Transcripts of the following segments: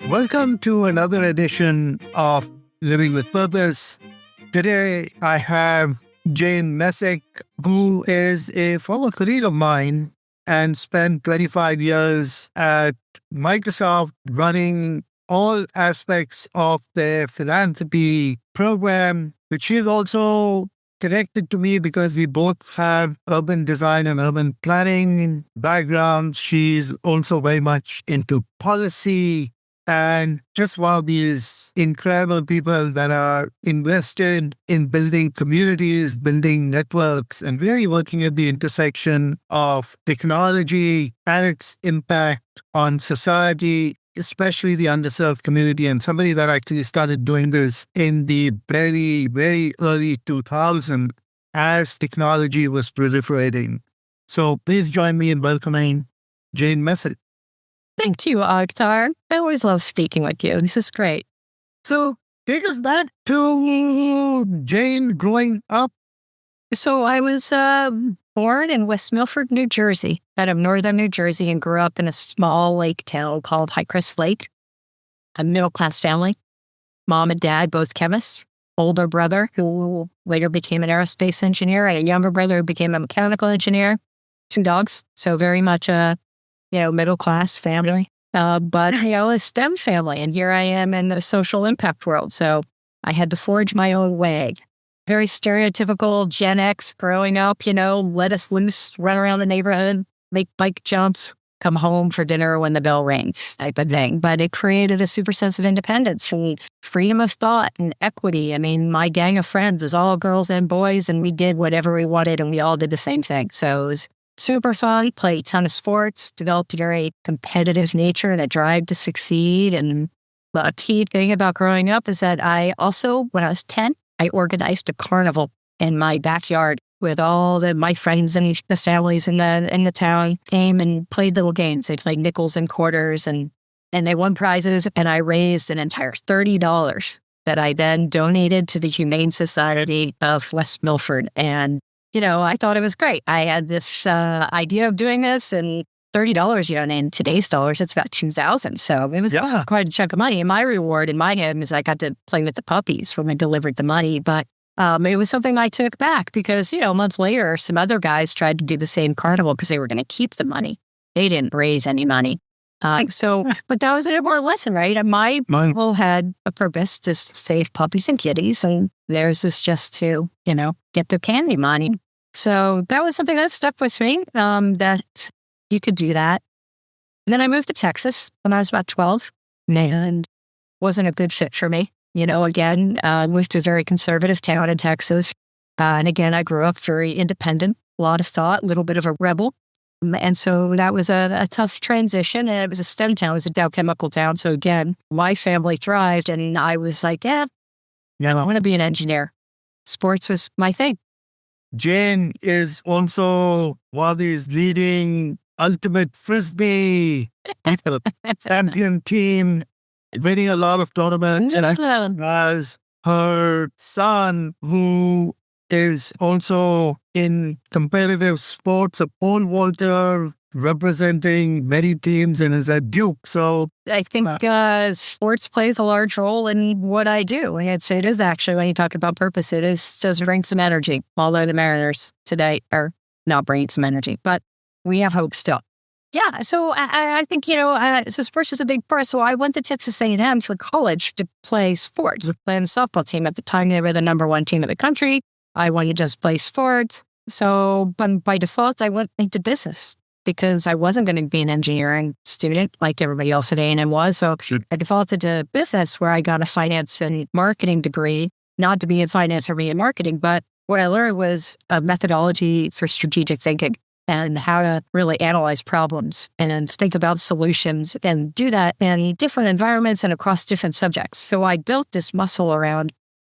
Welcome to another edition of Living with Purpose. Today I have Jane Meseck, who is a former colleague of mine and spent 25 years at Microsoft running all aspects of their philanthropy program, which she's also connected to me because we both have urban design and urban planning backgrounds. She's also very much into policy and just one of these incredible people that are invested in building communities, building networks, and really working at the intersection of technology and its impact on society, especially the underserved community, and somebody that actually started doing this in the very, very early 2000s as technology was proliferating. So please join me in welcoming Jane Meseck. Thank you, Akhtar. I always love speaking with you. This is great. So take us back to Jane growing up. So I was born in West Milford, New Jersey, out of northern New Jersey, and grew up in a small lake town called High Crest Lake. A middle-class family. Mom and dad, both chemists. Older brother, who later became an aerospace engineer, and a younger brother who became a mechanical engineer. 2 dogs. So very much a middle-class family, but a STEM family. And here I am in the social impact world. So I had to forge my own way. Very stereotypical Gen X growing up, let us loose, run around the neighborhood, make bike jumps, come home for dinner when the bell rings type of thing. But it created a super sense of independence and freedom of thought and equity. I mean, my gang of friends was all girls and boys, and we did whatever we wanted, and we all did the same thing. So it was super fun, played a ton of sports, developed a very competitive nature and a drive to succeed. And the key thing about growing up is that I also, when I was 10, I organized a carnival in my backyard with all my friends and the families in the town came and played little games. They played nickels and quarters and they won prizes. And I raised an entire $30 that I then donated to the Humane Society of West Milford. And I thought it was great. I had this idea of doing this, and $30, in today's dollars, it's about $2,000. So it was quite a chunk of money. And my reward in my head is I got to play with the puppies when I delivered the money. But it was something I took back because, a month later, some other guys tried to do the same carnival because they were going to keep the money. They didn't raise any money. But that was an important lesson, right? And my goal had a purpose to save puppies and kitties. And theirs was just to, get their candy money. So that was something that stuck with me, that you could do that. And then I moved to Texas when I was about 12 and wasn't a good fit for me. Again, moved to a very conservative town in Texas. And again, I grew up very independent, a lot of thought, a little bit of a rebel. And so that was a tough transition. And it was a STEM town. It was a Dow chemical town. So again, my family thrived. And I was like, I want to be an engineer. Sports was my thing. Jane is also one of these leading ultimate frisbee champion team, winning a lot of tournaments. And as her son, who is also in competitive sports, a pole vaulter, representing many teams, and is at Duke. So I think sports plays a large role in what I do. It is actually, when you talk about purpose, does bring some energy. Although the Mariners today are not bringing some energy, but we have hope still. Yeah, so I think, so sports is a big part. So I went to Texas A&M for college to play sports. I played on the softball team. At the time, they were the number 1 team in the country. I wanted to just play sports. So by default, I went into business, because I wasn't going to be an engineering student like everybody else at A&M was. So I defaulted to business, where I got a finance and marketing degree, not to be in finance or be in marketing, but what I learned was a methodology for strategic thinking and how to really analyze problems and think about solutions and do that in different environments and across different subjects. So I built this muscle around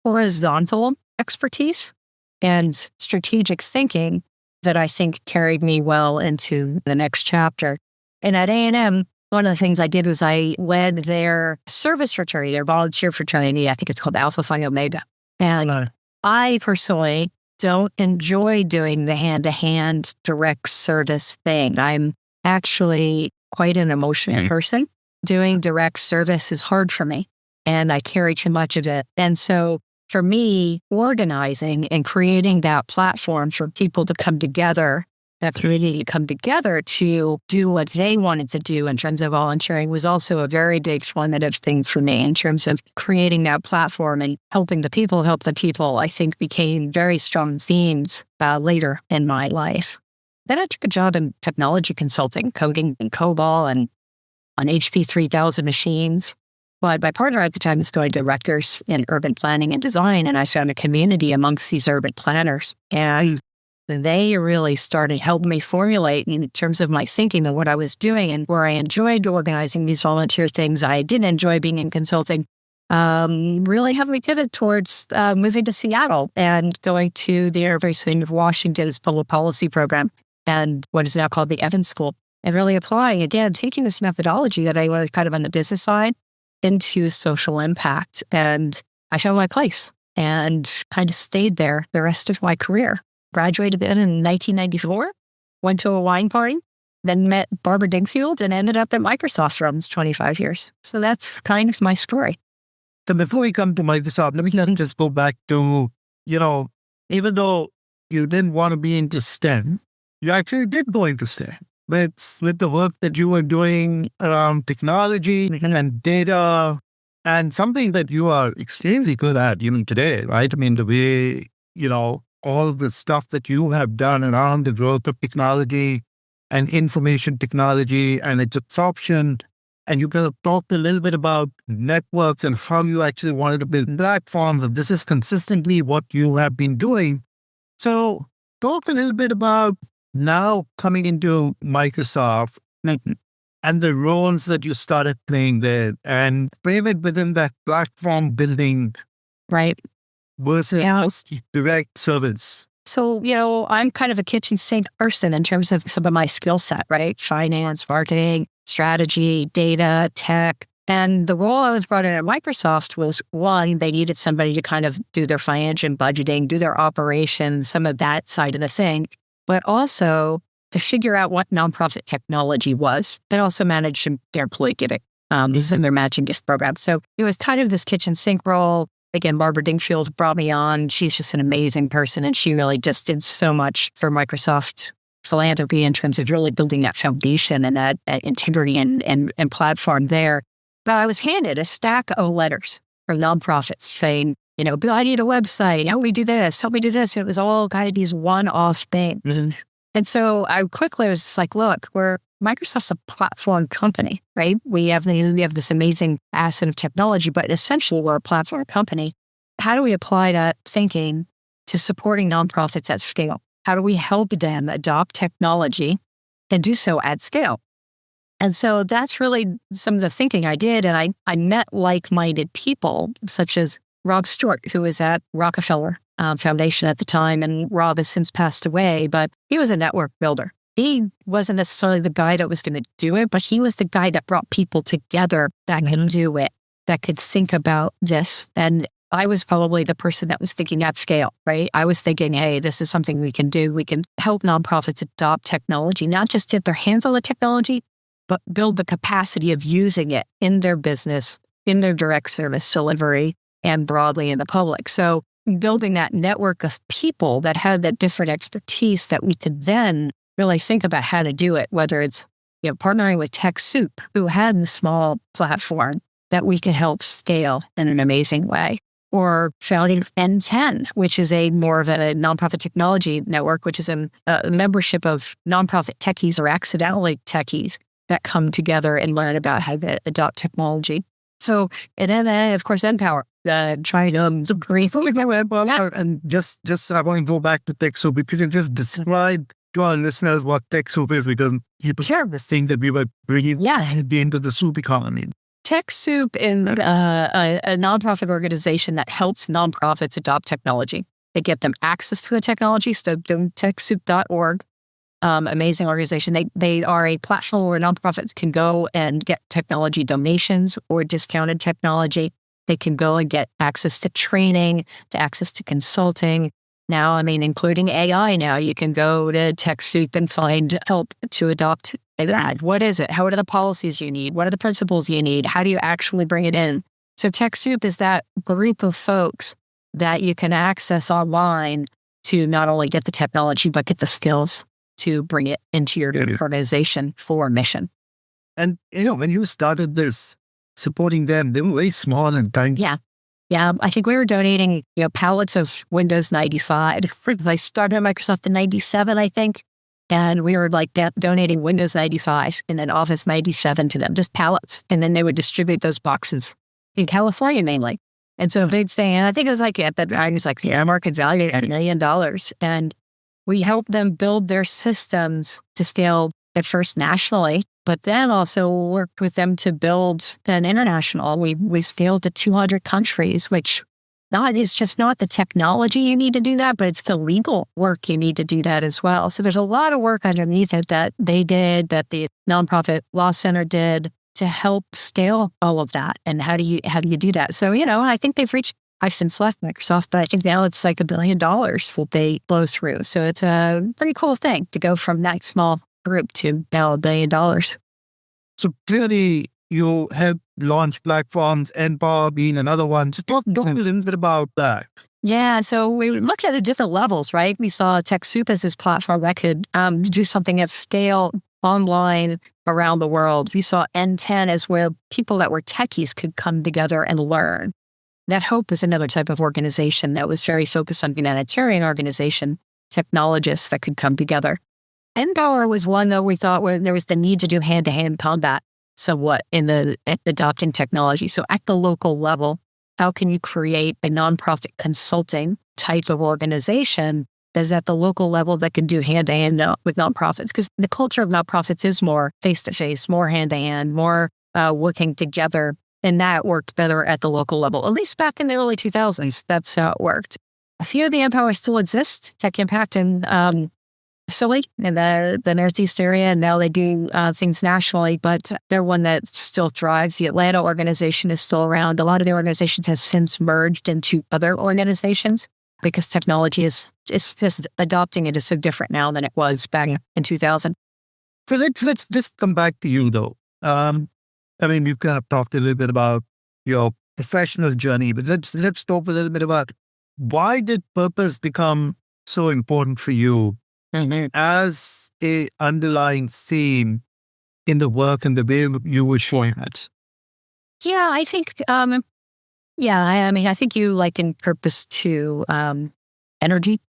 horizontal expertise and strategic thinking that I think carried me well into the next chapter. And at A&M, one of the things I did was I led their service fraternity, their volunteer fraternity. I think it's called Alpha Phi Omega. And I personally don't enjoy doing the hand-to-hand direct service thing. I'm actually quite an emotional person. doing direct service is hard for me, and I carry too much of it. And so for me, organizing and creating that platform for people to come together, that community to come together to do what they wanted to do in terms of volunteering was also a very big formative thing for me in terms of creating that platform and helping the people help the people, I think became very strong themes later in my life. Then I took a job in technology consulting, coding in COBOL and on HP 3000 machines. But my partner at the time was doing directors in urban planning and design, and I found a community amongst these urban planners. And they really started helping me formulate in terms of my thinking and what I was doing and where I enjoyed organizing these volunteer things. I didn't enjoy being in consulting. Really helped me pivot towards moving to Seattle and going to the University of Washington's public policy program and what is now called the Evans School, and really applying, again, taking this methodology that I was kind of on the business side into social impact. And I found my place and kind of stayed there the rest of my career. Graduated in 1994, went to a wine party, then met Barbara Dingfield and ended up at Microsoft for almost 25 years. So that's kind of my story. So before we come to Microsoft, let me just go back to, even though you didn't want to be into STEM, you actually did go into STEM. With the work that you were doing around technology and data, and something that you are extremely good at even today, right? I mean, the way, all the stuff that you have done around the growth of technology and information technology and its absorption. And you kind of talked a little bit about networks and how you actually wanted to build platforms. And this is consistently what you have been doing. So talk a little bit about now coming into Microsoft and the roles that you started playing there and frame it within that platform building. Right. Versus direct service. So, I'm kind of a kitchen sink person in terms of some of my skill set, right? Finance, marketing, strategy, data, tech. And the role I was brought in at Microsoft was, one, they needed somebody to kind of do their financial budgeting, do their operations, some of that side of the thing, but also to figure out what nonprofit technology was and also manage their employee giving and their matching gift program. So it was kind of this kitchen sink role. Again, Barbara Dingfield brought me on. She's just an amazing person, and she really just did so much for Microsoft philanthropy in terms of really building that foundation and that integrity and platform there. But I was handed a stack of letters from nonprofits saying, Bill, I need a website. Help me do this. Help me do this. And it was all kind of these one-off things. Mm-hmm. And so I quickly was like, look, Microsoft's a platform company, right? We have this amazing asset of technology, but essentially we're a platform company. How do we apply that thinking to supporting nonprofits at scale? How do we help them adopt technology and do so at scale? And so that's really some of the thinking I did. And I met like-minded people such as Rob Stewart, who was at Rockefeller Foundation at the time. And Rob has since passed away, but he was a network builder. He wasn't necessarily the guy that was going to do it, but he was the guy that brought people together that could do it, that could think about this. And I was probably the person that was thinking at scale, right? I was thinking, hey, this is something we can do. We can help nonprofits adopt technology, not just get their hands on the technology, but build the capacity of using it in their business, in their direct service delivery, and broadly in the public. So building that network of people that had that different expertise that we could then really think about how to do it, whether it's partnering with TechSoup, who had the small platform that we could help scale in an amazing way, or founding NTEN, which is a more of a nonprofit technology network, which is a membership of nonprofit techies or accidentally techies that come together and learn about how to adopt technology. So, and then of course, NPower, trying to brief. And just I want to go back to TechSoup. If you can just describe to our listeners what TechSoup is, because people share this thing that we were bringing into the soup economy. TechSoup is a nonprofit organization that helps nonprofits adopt technology. They get them access to the technology. So TechSoup.org, amazing organization. They are a platform where nonprofits can go and get technology donations or discounted technology. They can go and get access to training, to access to consulting, now. I mean, including AI now. You can go to TechSoup and find help to adopt that. What is it? What are the policies you need? What are the principles you need? How do you actually bring it in? So TechSoup is that group of folks that you can access online to not only get the technology, but get the skills to bring it into your organization for mission. And, when you started this, supporting them, they were very small and tiny. Yeah. I think we were donating, pallets of Windows 95. I started at Microsoft in 97, I think. And we were like donating Windows 95 and then Office 97 to them, just pallets. And then they would distribute those boxes in California mainly. And so they'd say, and I think it was like at that time, it was like the market value at $1 million. And we helped them build their systems to scale at first nationally, but then also worked with them to build an international. We scaled to 200 countries, which it's just not the technology you need to do that, but it's the legal work you need to do that as well. So there's a lot of work underneath it that they did, that the nonprofit law center did to help scale all of that. And how do you do that? So, I think I've since left Microsoft, but I think now it's like $1 billion that they blow through. So it's a pretty cool thing to go from that small group to now $1 billion. So clearly you help launch platforms, Empower being another one. So talk a little bit about that. Yeah, so we looked at the different levels, right? We saw TechSoup as this platform that could do something at scale online around the world. We saw NTEN as where people that were techies could come together and learn. That Hope is another type of organization that was very focused on humanitarian organization, technologists that could come together. Empower was one, though, we thought where there was the need to do hand-to-hand combat somewhat in adopting technology. So at the local level, how can you create a nonprofit consulting type of organization that's at the local level that can do hand-to-hand with nonprofits? Because the culture of nonprofits is more face-to-face, more hand-to-hand, more working together. And that worked better at the local level, at least back in the early 2000s. That's how it worked. A few of the Empowers still exist, Tech Impact and Philly in the Northeast area, and now they do things nationally, but they're one that still thrives. The Atlanta organization is still around. A lot of the organizations has since merged into other organizations because technology is just adopting it is so different now than it was back in 2000. So let's just come back to you, though. You've kind of talked a little bit about your professional journey, but let's talk a little bit about why did purpose become so important for you as a underlying theme in the work and the way you were showing it? Yeah, I think, I think you likened purpose to energy.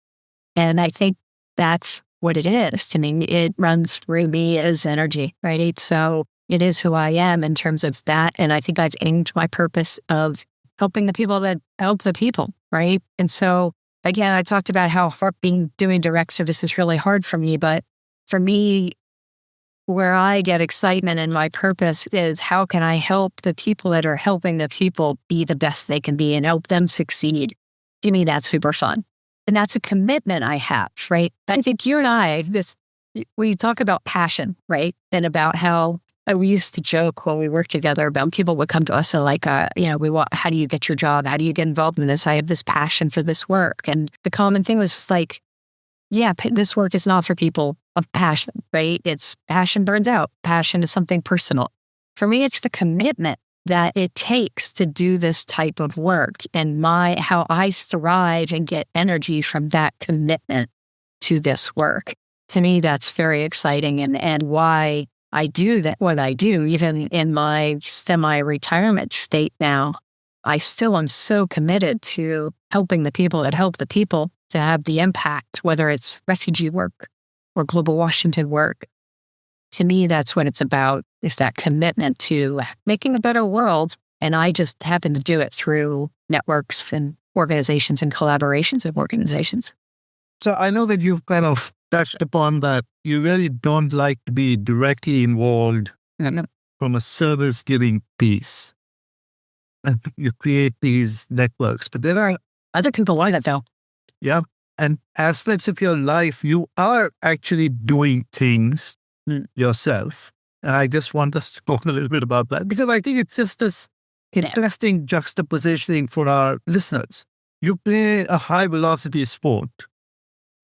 And I think that's what it is to me. It runs through me as energy, right? So it is who I am in terms of that. And I think I've aimed my purpose of helping the people that help the people, right? And so, again, I talked about how doing direct service is really hard for me. But for me, where I get excitement and my purpose is how can I help the people that are helping the people be the best they can be and help them succeed? To me, that's super fun. And that's a commitment I have, right? I think you and I, we talk about passion, right? And about how we used to joke when we worked together about people would come to us and like, how do you get your job? How do you get involved in this? I have this passion for this work. And the common thing was like, yeah, this work is not for people of passion, right? It's passion burns out. Passion is something personal. For me, it's the commitment that it takes to do this type of work and how I thrive and get energy from that commitment to this work. To me, that's very exciting and why I do what I do, even in my semi-retirement state now. I still am so committed to helping the people that help the people to have the impact, whether it's refugee work or global Washington work. To me, that's what it's about, is that commitment to making a better world. And I just happen to do it through networks and organizations and collaborations of organizations. So I know that you've kind of touched upon that you really don't like to be directly involved from a service-giving piece. And you create these networks. But there are other people like that, though. Yeah. And aspects of your life, you are actually doing things yourself. And I just want us to talk a little bit about that because I think it's just this interesting juxtapositioning for our listeners. you play a high velocity sport.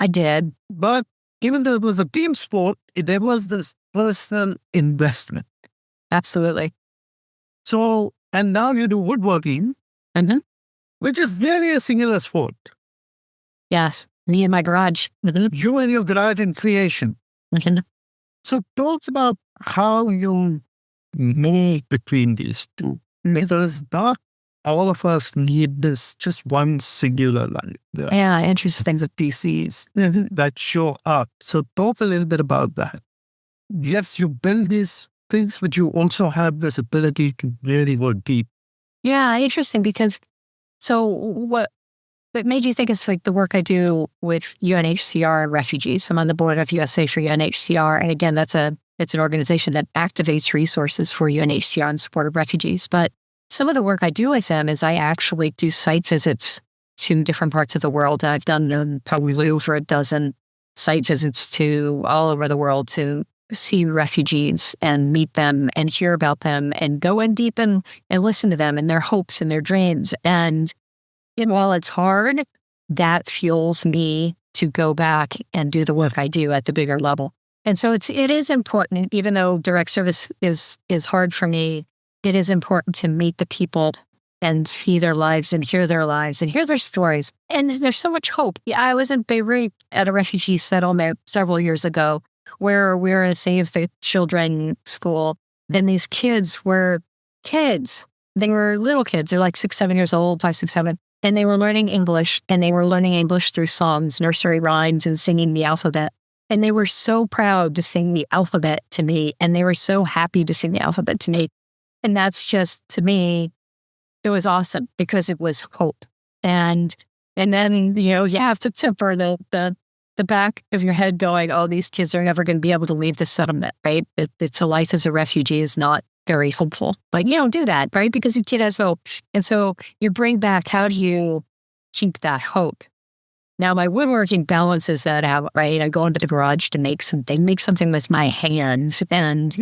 I did. But even though it was a team sport, there was this personal investment. Absolutely. So, and now you do woodworking, Mm-hmm. which is really a singular sport. Yes. Me in my garage. Mm-hmm. You and your garage in creation. Mm-hmm. So talk about how you move between these two. Because not all of us need this just one singular life. There are Yeah, interesting. things of PCs that show up. So talk a little bit about that. Yes, you build these things, but you also have this ability to really go deep. Yeah, interesting because so what made you think it's like the work I do with UNHCR and refugees. I'm on the board of USA for UNHCR. And again, it's an organization that activates resources for UNHCR in support of refugees. But some of the work I do with them is I actually do site visits to different parts of the world. I've done probably over a dozen site visits to all over the world to see refugees and meet them and hear about them and go in deep and listen to them and their hopes and their dreams. And while it's hard, that fuels me to go back and do the work I do at the bigger level. And so it is important, even though direct service is hard for me, it is important to meet the people and see their lives and hear their stories. And there's so much hope. Yeah, I was in Beirut at a refugee settlement several years ago where we're a Save the Children school. And these kids were kids. They were little kids. They're like 6, 7 years old, 5, 6, 7. And they were learning English, and they were learning English through songs, nursery rhymes, and singing the alphabet. And they were so proud to sing the alphabet to me, and they were so happy to sing the alphabet to me. And that's just, to me, it was awesome because it was hope. And then, you have to temper the back of your head going, oh, these kids are never going to be able to leave the settlement, right? It's a life as a refugee is not very hopeful. But you don't do that, right? Because your kid has hope. And so you bring back, how do you keep that hope? Now, my woodworking balances that out, right? I go into the garage to make something with my hands and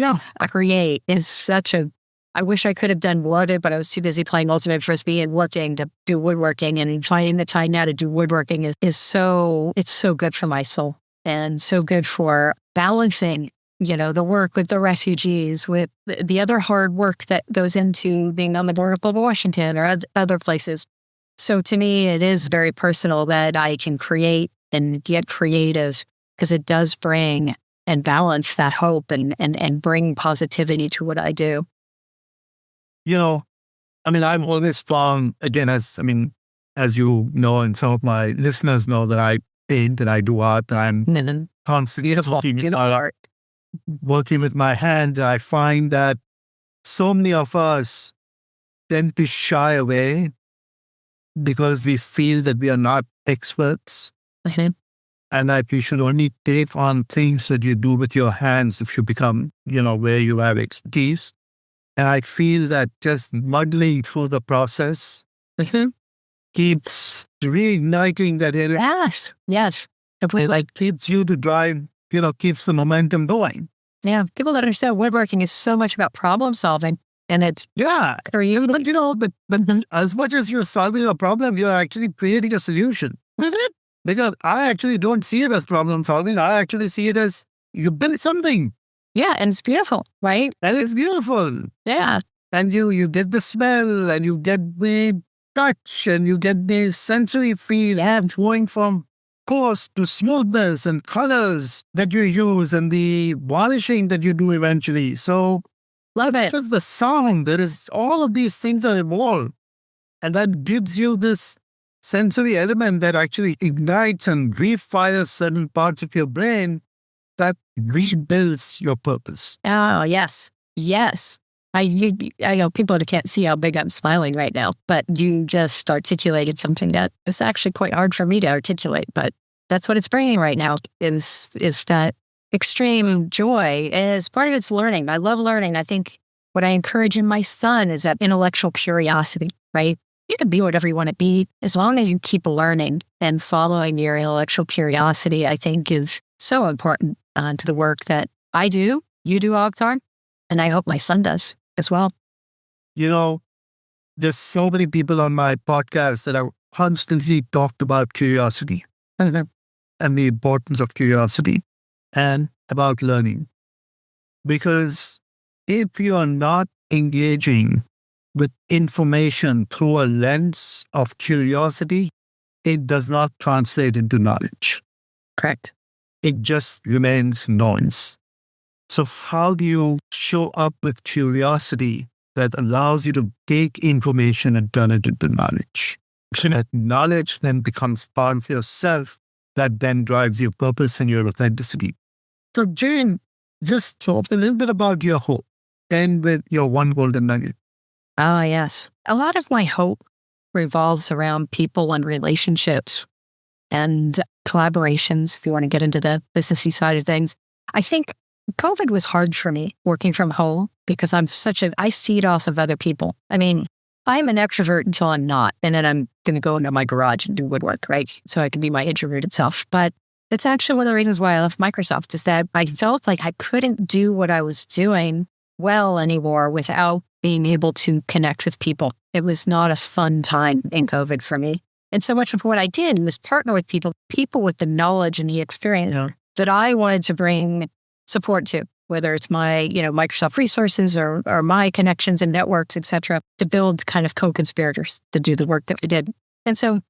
create is such a, I wish I could have done wood, but I was too busy playing Ultimate Frisbee and working to do woodworking, and finding the time now to do woodworking it's so good for my soul and so good for balancing the work with the refugees, with the other hard work that goes into being on the board of Global Washington or other places. So to me, it is very personal that I can create and get creative because it does bring and balance that hope and bring positivity to what I do. I've always found, again, as you know, and some of my listeners know that I paint and I do art. I'm constantly looking at art. Working with my hands, I find that so many of us tend to shy away because we feel that we are not experts and that you should only take on things that you do with your hands if you become, where you have expertise. And I feel that just muddling through the process keeps reigniting that energy. Yes. Completely. Keeps you to drive, keeps the momentum going. Yeah. People don't understand woodworking is so much about problem solving. And it's, but as much as you're solving a problem, you're actually creating a solution. Because I actually don't see it as problem solving. I actually see it as you build something. Yeah, and it's beautiful, right? And it's beautiful. Yeah. And you get the smell and you get the touch and you get the sensory feel and going from coarse to smoothness and colors that you use and the varnishing that you do eventually. So love it. There's the sound. There is all of these things are involved. And that gives you this sensory element that actually ignites and refires certain parts of your brain that rebuilds your purpose. Oh, yes. Yes. I know people can't see how big I'm smiling right now, but you just articulated something that is actually quite hard for me to articulate, but that's what it's bringing right now is that extreme joy. And as part of it's learning. I love learning. I think what I encourage in my son is that intellectual curiosity, right? You can be whatever you want to be as long as you keep learning and following your intellectual curiosity, I think is so important to the work that I do, you do, Akhtar, and I hope my son does as well. There's so many people on my podcast that are constantly talked about curiosity Mhm. and the importance of curiosity and about learning. Because if you are not engaging with information through a lens of curiosity, it does not translate into knowledge. Correct. It just remains noise. So, how do you show up with curiosity that allows you to take information and turn it into knowledge? So that knowledge then becomes part of yourself that then drives your purpose and your authenticity. So, Jane, just talk a little bit about your hope and with your one golden nugget. Oh, yes. A lot of my hope revolves around people and relationships and collaborations, if you want to get into the businessy side of things. I think COVID was hard for me working from home because I feed off of other people. I mean, I'm an extrovert until I'm not. And then I'm going to go into my garage and do woodwork, right? So I can be my introverted self. But it's actually one of the reasons why I left Microsoft is that I felt like I couldn't do what I was doing well anymore without being able to connect with people. It was not a fun time in COVID for me. And so much of what I did was partner with people with the knowledge and the experience that I wanted to bring support to, whether it's my, Microsoft resources or my connections and networks, et cetera, to build kind of co-conspirators to do the work that we did. And so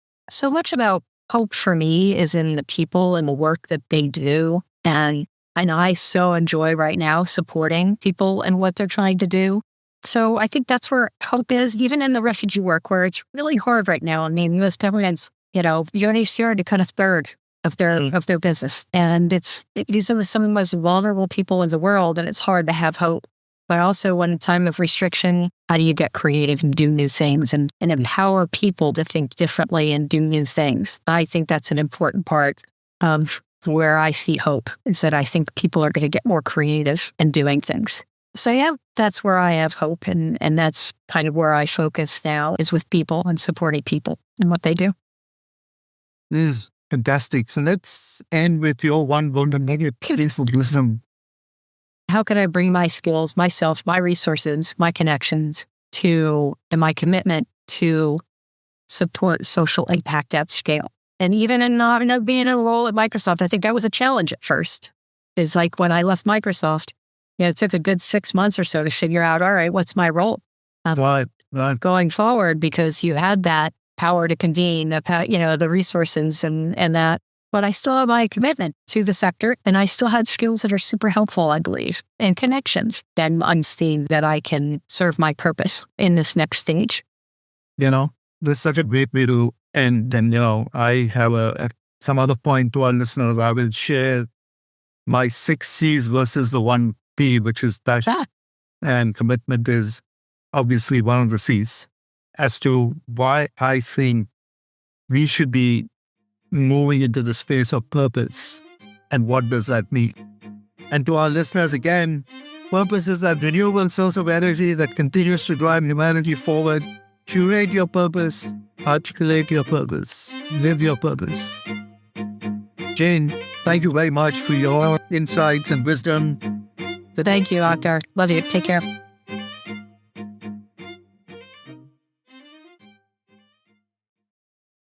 much about hope for me is in the people and the work that they do. And I so enjoy right now supporting people and what they're trying to do. So I think that's where hope is, even in the refugee work, where it's really hard right now. I mean, U.S. government's, UNHCR to cut a third of their business. And these are some of the most vulnerable people in the world, and it's hard to have hope. But also, when in time of restriction, how do you get creative and do new things and empower people to think differently and do new things? I think that's an important part of where I see hope, is that I think people are going to get more creative in doing things. So yeah, that's where I have hope. And that's kind of where I focus now, is with people and supporting people and what they do. This is fantastic. So let's end with your one golden nugget. Please wisdom. How can I bring my skills, myself, my resources, my connections and my commitment to support social impact at scale? And even in not being in a role at Microsoft, I think that was a challenge at first. Is like when I left Microsoft, it took a good 6 months or so to figure out, all right, what's my role Right. going forward? Because you had that power to convene, the resources and that. But I still have my commitment to the sector, and I still had skills that are super helpful, I believe, and connections that I'm seeing that I can serve my purpose in this next stage. That's such a great way to end. And, I have some other point to our listeners. I will share my 6 C's versus the 1 P, which is passion. And commitment is obviously one of the C's, as to why I think we should be moving into the space of purpose and what does that mean. And to our listeners again, purpose is that renewable source of energy that continues to drive humanity forward. Curate your purpose, articulate your purpose, live your purpose. Jane, thank you very much for your insights and wisdom. So thank you, Akhtar. Love you. Take care.